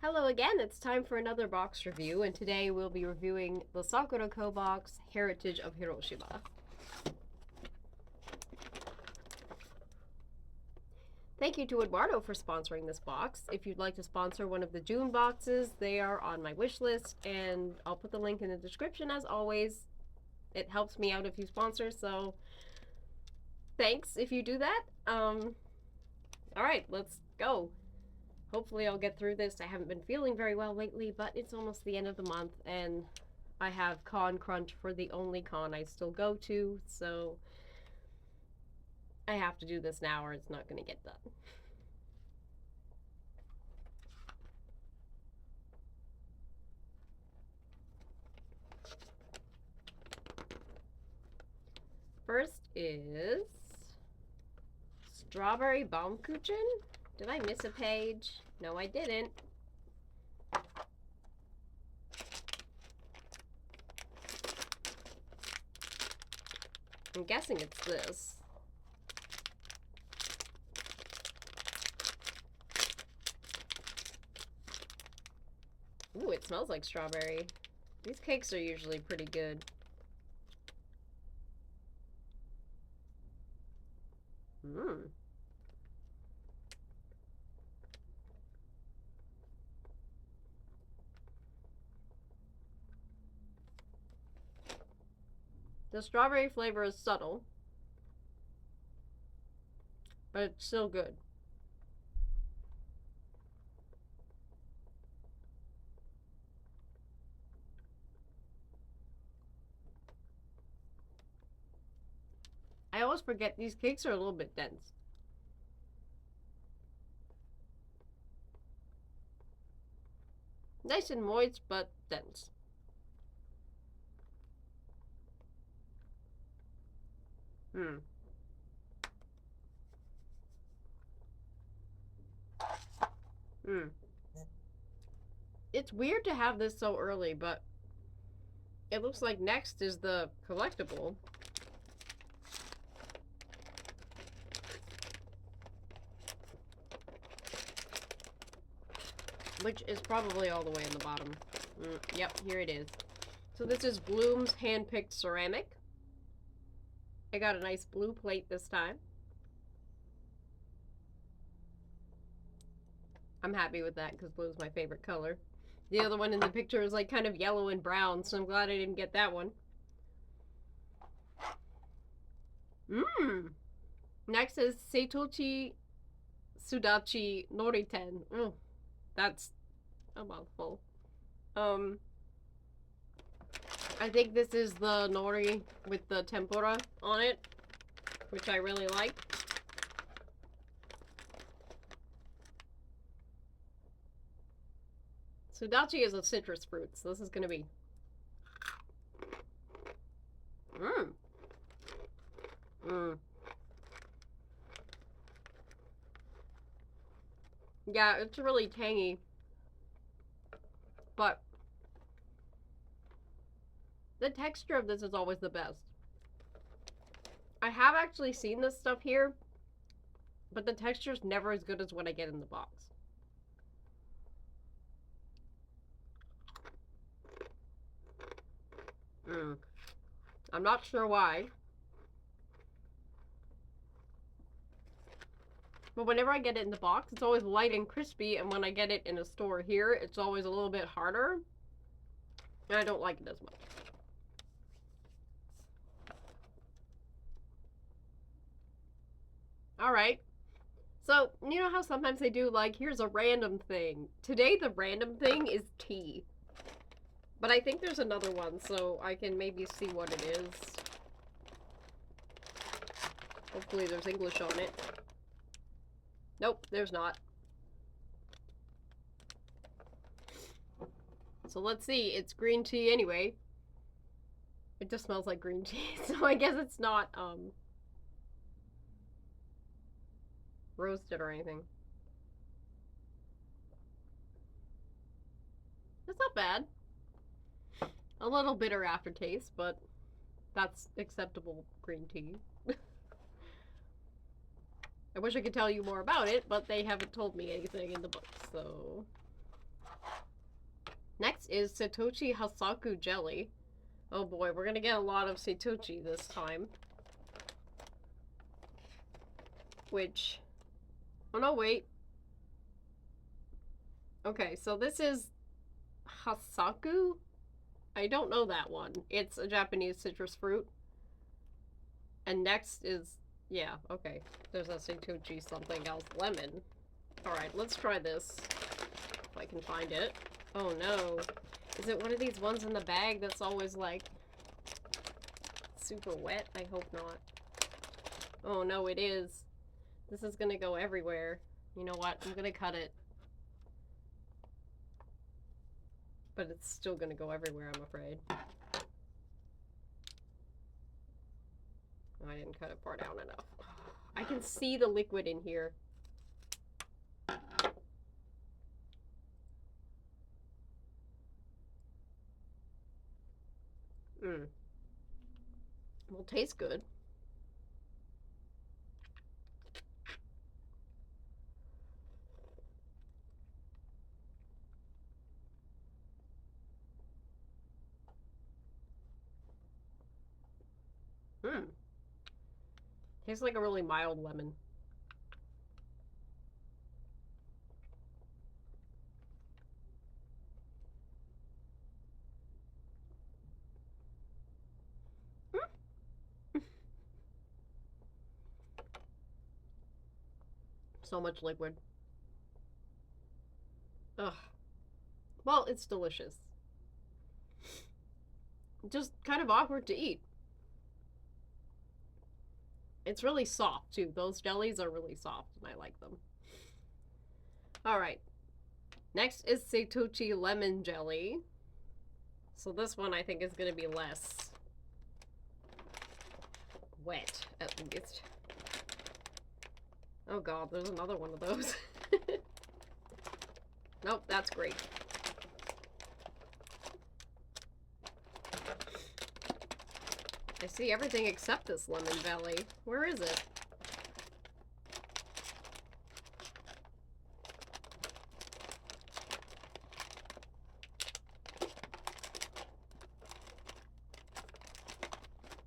Hello again, it's time for another box review, and today we'll be reviewing the Sakuraco box, Heritage of Hiroshima. Thank you to Eduardo for sponsoring this box. If you'd like to sponsor one of the June boxes, they are on my wish list, and I'll put the link in the description as always. It helps me out if you sponsor, so thanks if you do that. Alright, let's go. Hopefully I'll get through this. I haven't been feeling very well lately, but it's almost the end of the month, and I have con crunch for the only con I still go to, so I have to do this now or it's not going to get done. First is Strawberry Baumkuchen. Did I miss a page? No, I didn't. I'm guessing it's this. Ooh, it smells like strawberry. These cakes are usually pretty good. Mmm. The strawberry flavor is subtle, but it's still good. I always forget these cakes are a little bit dense. Nice and moist, but dense. Hmm. Hmm. It's weird to have this so early, but it looks like next is the collectible. Which is probably all the way in the bottom. Yep, here it is. So this is Bloom's hand-picked ceramic. I got a nice blue plate this time. I'm happy with that because blue is my favorite color. The other one in the picture is like kind of yellow and brown, so I'm glad I didn't get that one. Mmm. Next is Seitochi Sudachi Noriten. That's a mouthful. I think this is the nori with the tempura on it, which I really like. Sudachi is a citrus fruit, so this is gonna be... Yeah, it's really tangy. But the texture of this is always the best. I have actually seen this stuff here, but the texture is never as good as what I get in the box. I'm not sure why. But whenever I get it in the box, it's always light and crispy, and when I get it in a store here, it's always a little bit harder. And I don't like it as much. Alright. So, you know how sometimes they do, like, here's a random thing. Today, the random thing is tea. But I think there's another one, so I can maybe see what it is. Hopefully there's English on it. Nope, there's not. So let's see. It's green tea anyway. It just smells like green tea, so I guess it's not, roasted or anything. It's not bad. A little bitter aftertaste, but that's acceptable green tea. I wish I could tell you more about it, but they haven't told me anything in the book, so... Next is Satoshi Hasaku jelly. Oh boy, we're gonna get a lot of Satoshi this time. Which... Oh no, wait. Okay, so this is Hasaku? I don't know that one. It's a Japanese citrus fruit. And next is... Yeah, okay. There's a Satoshi something else. Lemon. Alright, let's try this. If I can find it. Oh no. Is it one of these ones in the bag that's always like... super wet? I hope not. Oh no, it is. This is gonna go everywhere. You know what? I'm gonna cut it. But it's still gonna go everywhere, I'm afraid. Oh, I didn't cut it far down enough. I can see the liquid in here. Well, tastes good. Tastes like a really mild lemon. So much liquid. Ugh. Well, it's delicious. Just kind of awkward to eat. It's really soft, too. Those jellies are really soft, and I like them. Alright. Next is Satoshi Lemon Jelly. So this one, I think, is going to be less wet, at least. Oh god, there's another one of those. Nope, that's great. I see everything except this lemon jelly. Where is it?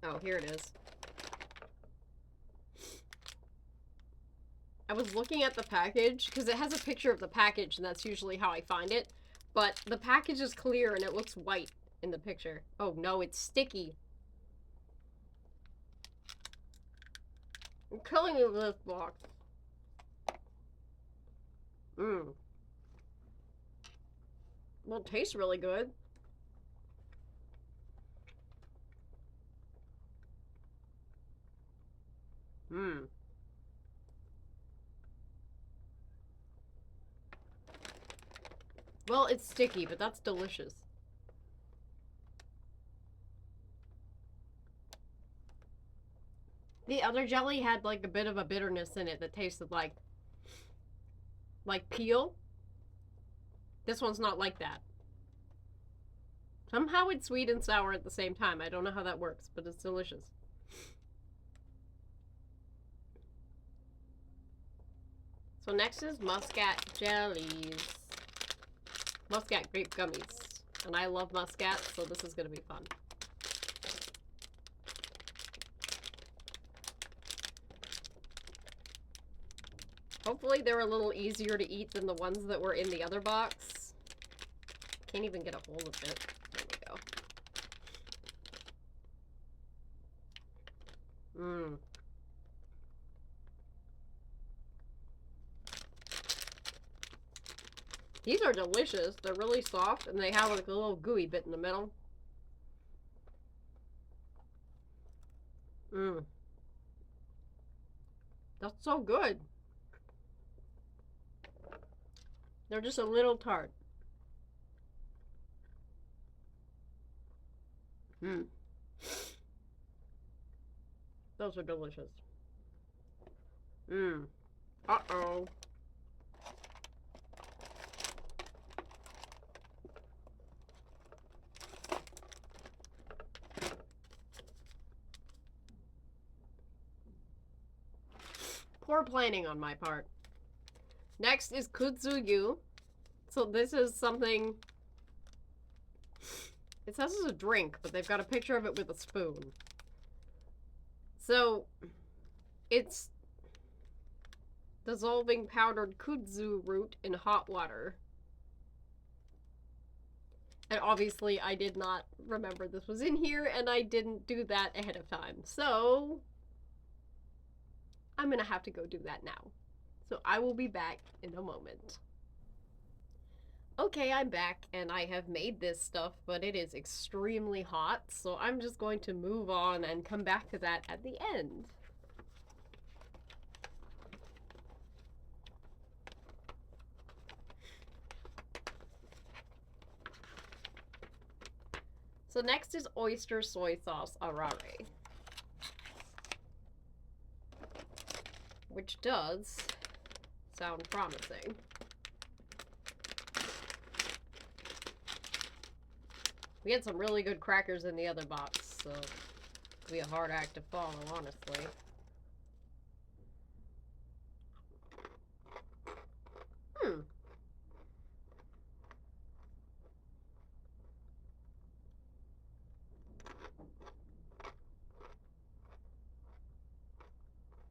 Oh, here it is. I was looking at the package, because it has a picture of the package, and that's usually how I find it. But the package is clear, and it looks white in the picture. Oh no, it's sticky. I'm killing you with this box. Well, it tastes really good. Well, it's sticky, but that's delicious. The other jelly had like a bit of a bitterness in it that tasted like peel. This one's not like that. Somehow it's sweet and sour at the same time. I don't know how that works, but it's delicious. So next is Muscat jellies. Muscat grape gummies. And I love Muscat, so this is going to be fun. Hopefully they're a little easier to eat than the ones that were in the other box. Can't even get a hold of it. There we go. These are delicious. They're really soft, and they have like a little gooey bit in the middle. That's so good. They're just a little tart. Those are delicious. Uh-oh. Poor planning on my part. Next is kudzuyu. So this is something It says it's a drink, but they've got a picture of it with a spoon. So, it's dissolving powdered kudzu root in hot water. And obviously I did not remember this was in here, and I didn't do that ahead of time. So, I'm gonna have to go do that now. So I will be back in a moment. Okay, I'm back, and I have made this stuff, but it is extremely hot, so I'm just going to move on and come back to that at the end. So next is oyster soy sauce arare, which does sound promising. We had some really good crackers in the other box, so it'll be a hard act to follow, honestly.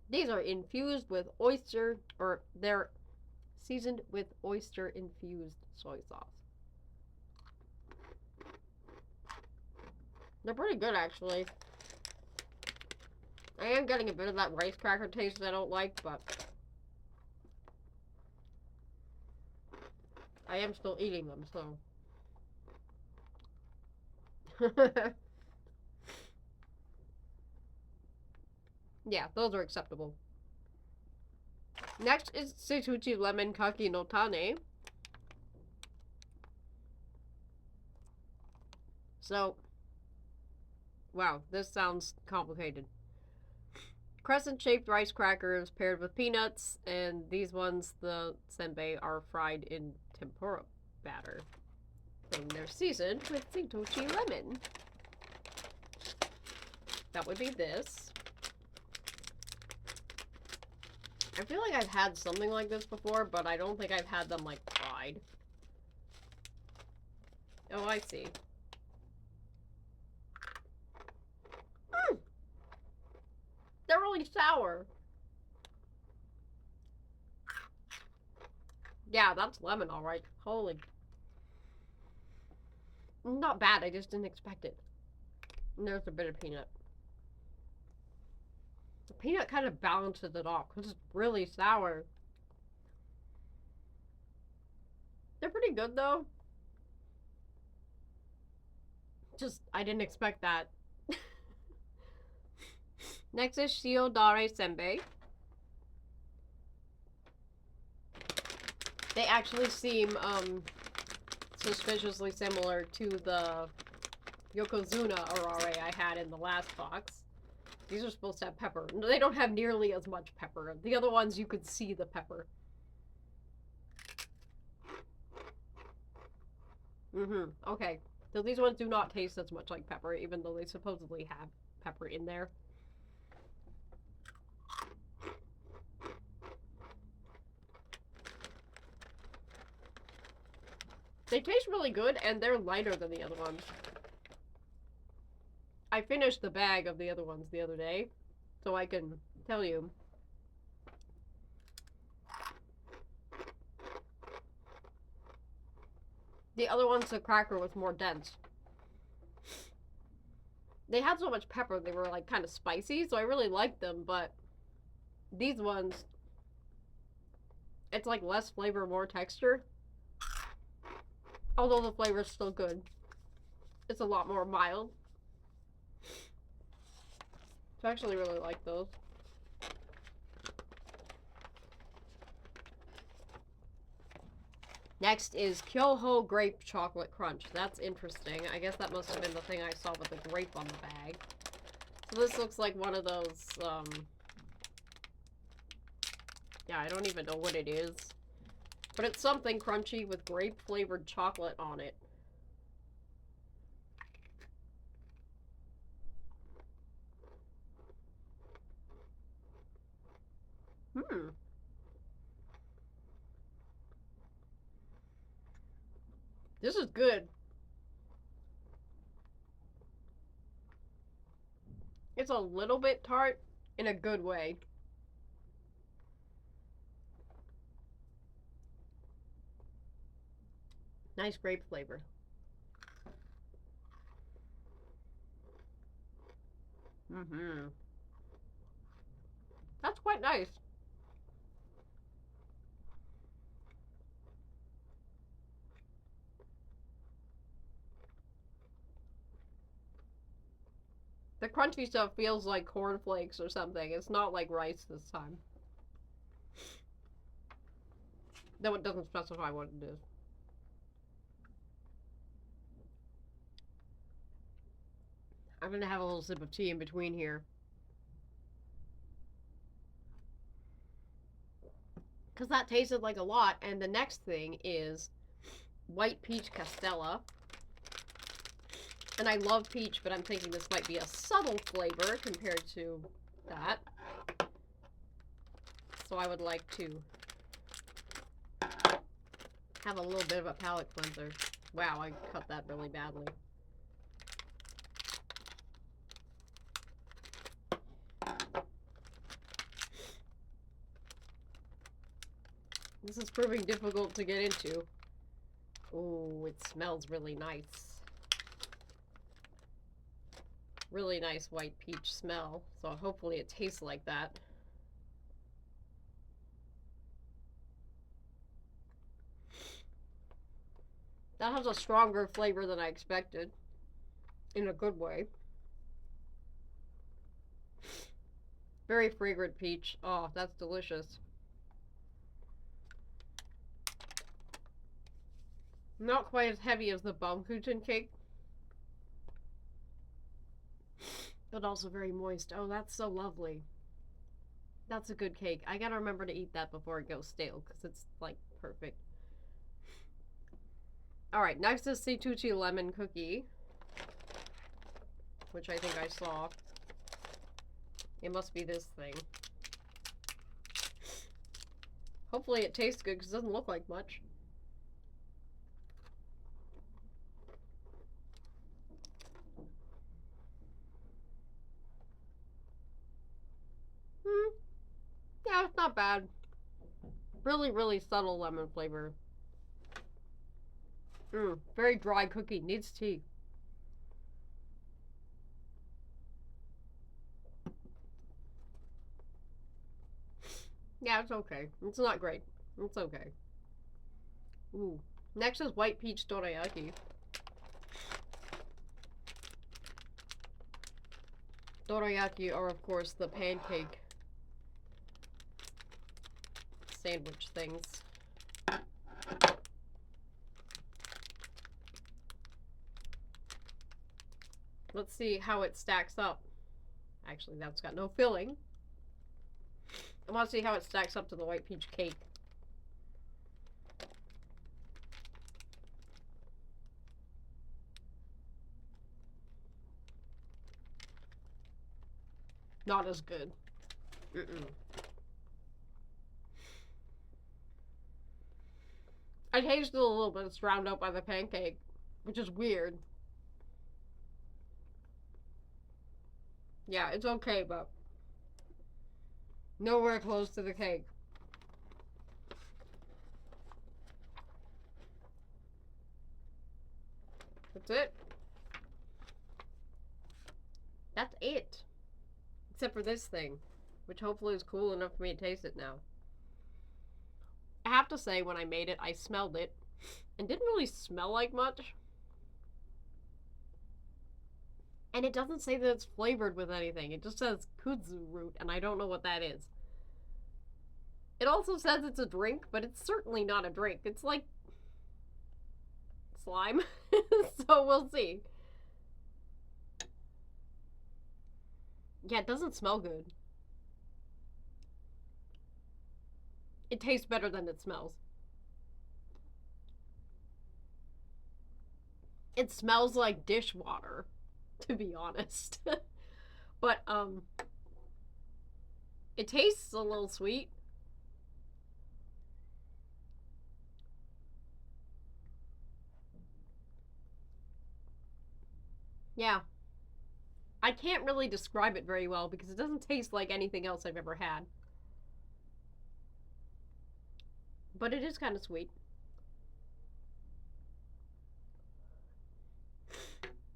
These are infused with oyster, or they're seasoned with oyster infused soy sauce. They're pretty good, actually. I am getting a bit of that rice cracker taste that I don't like, but I am still eating them, so. Yeah, those are acceptable. Next is Seituchi Lemon Kaki no Tane. So, wow, this sounds complicated. Crescent-shaped rice crackers paired with peanuts, and these ones, the senbei, are fried in tempura batter. And they're seasoned with Seituchi lemon. That would be this. I feel like I've had something like this before, but I don't think I've had them, like, fried. Oh, I see. They're really sour. Yeah, that's lemon, alright. Holy. Not bad, I just didn't expect it. And there's a bit of peanut. The peanut kind of balances it off, because it's really sour. They're pretty good, though. Just, I didn't expect that. Next is Shiodare Senbei. They actually seem, suspiciously similar to the Yokozuna arare I had in the last box. These are supposed to have pepper. They don't have nearly as much pepper. The other ones, you could see the pepper. Okay. So these ones do not taste as much like pepper, even though they supposedly have pepper in there. They taste really good, and they're lighter than the other ones. I finished the bag of the other ones the other day, so I can tell you. The other ones, the cracker was more dense. They had so much pepper, they were like kind of spicy, so I really liked them, but these ones, it's like less flavor, more texture. Although the flavor's still good. It's a lot more mild. So I actually really like those. Next is Kyoho Grape Chocolate Crunch. That's interesting. I guess that must have been the thing I saw with the grape on the bag. So this looks like one of those, yeah, I don't even know what it is. But it's something crunchy with grape-flavored chocolate on it. This is good. It's a little bit tart in a good way. Nice grape flavor. Mm-hmm. That's quite nice. The crunchy stuff feels like cornflakes or something. It's not like rice this time. Though it doesn't specify what it is. I'm gonna have a little sip of tea in between here. Because that tasted like a lot. And the next thing is white peach castella. And I love peach, but I'm thinking this might be a subtle flavor compared to that. So I would like to have a little bit of a palate cleanser. Wow, I cut that really badly. This is proving difficult to get into. Oh, it smells really nice. Really nice white peach smell. So hopefully it tastes like that. That has a stronger flavor than I expected. In a good way. Very fragrant peach. Oh, that's delicious. Not quite as heavy as the Baumkuchen cake. But also very moist. Oh, that's so lovely. That's a good cake. I gotta remember to eat that before it goes stale, because it's, like, perfect. Alright, next is Seituchi Lemon Cookie. Which I think I saw. It must be this thing. Hopefully it tastes good, because it doesn't look like much. Yeah, it's not bad. Really, really subtle lemon flavor. Very dry cookie. Needs tea. Yeah, it's okay. It's not great. It's okay. Ooh. Next is white peach dorayaki. Dorayaki are, of course, the pancake sandwich things. Let's see how it stacks up. Actually, that's got no filling. I want to see how it stacks up to the white peach cake. Not as good. I tasted a little bit. It's drowned out by the pancake, which is weird. Yeah, it's okay, but nowhere close to the cake. That's it. That's it. Except for this thing, which hopefully is cool enough for me to taste it now. I have to say, when I made it, I smelled it, and didn't really smell like much. And it doesn't say that it's flavored with anything. It just says kudzu root, and I don't know what that is. It also says it's a drink, but it's certainly not a drink. It's like slime. So we'll see. Yeah, it doesn't smell good. It tastes better than it smells. It smells like dishwater, to be honest. But, it tastes a little sweet. Yeah. I can't really describe it very well because it doesn't taste like anything else I've ever had. But it is kind of sweet.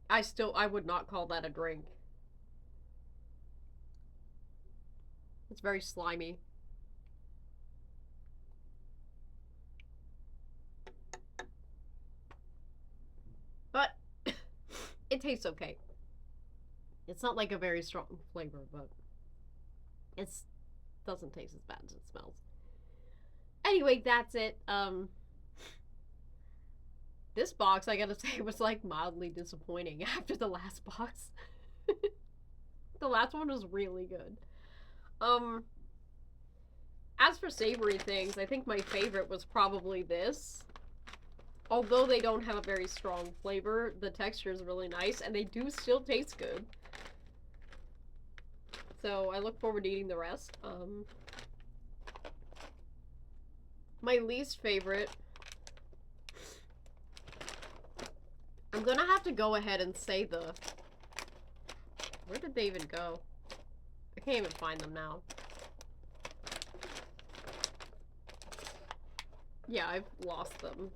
I would not call that a drink. It's very slimy. But it tastes okay. It's not like a very strong flavor, but it doesn't taste as bad as it smells. Anyway, that's it. This box, I gotta say, was like mildly disappointing after the last box. The last one was really good. As for savory things, I think my favorite was probably this. Although they don't have a very strong flavor, the texture is really nice, and they do still taste good. So I look forward to eating the rest. My least favorite, I'm gonna have to go ahead and say where did they even go? I can't even find them now. Yeah, I've lost them.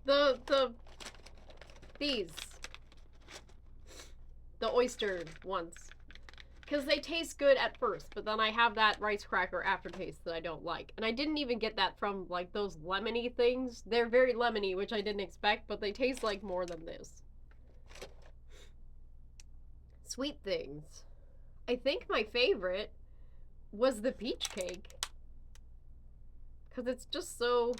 These. The oyster ones. Because they taste good at first, but then I have that rice cracker aftertaste that I don't like. And I didn't even get that from, like, those lemony things. They're very lemony, which I didn't expect, but they taste like more than this. Sweet things. I think my favorite was the peach cake. Because it's just so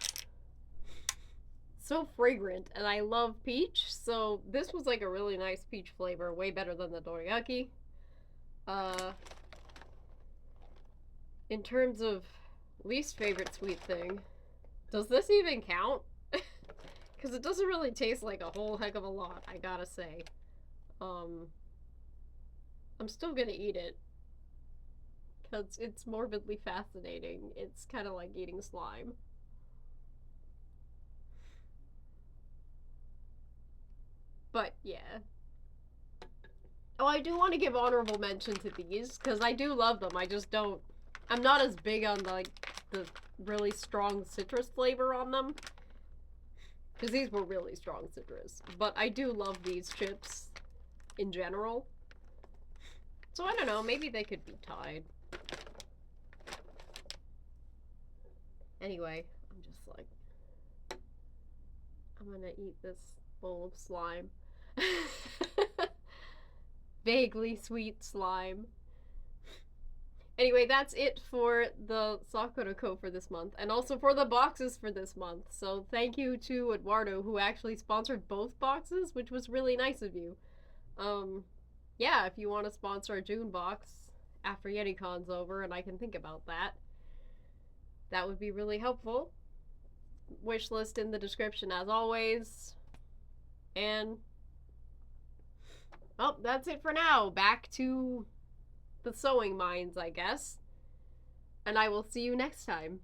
fragrant, and I love peach, so this was like a really nice peach flavor, way better than the dorayaki. In terms of least favorite sweet thing, does this even count? Because it doesn't really taste like a whole heck of a lot, I gotta say. I'm still gonna eat it, because it's morbidly fascinating. It's kind of like eating slime. But yeah. Oh, I do want to give honorable mention to these, because I do love them. I just don't... I'm not as big on, like, the really strong citrus flavor on them. Because these were really strong citrus. But I do love these chips in general. So I don't know, maybe they could be tied. Anyway, I'm just like... I'm gonna eat this bowl of slime. Vaguely sweet slime. Anyway, that's it for the Sakuraco for this month, and also for the boxes for this month. So thank you to Eduardo, who actually sponsored both boxes, which was really nice of you. Yeah, if you want to sponsor a June box after YetiCon's over, and I can think about that, that would be really helpful. Wish list in the description as always. And well, that's it for now. Back to the sewing mines, I guess. And I will see you next time.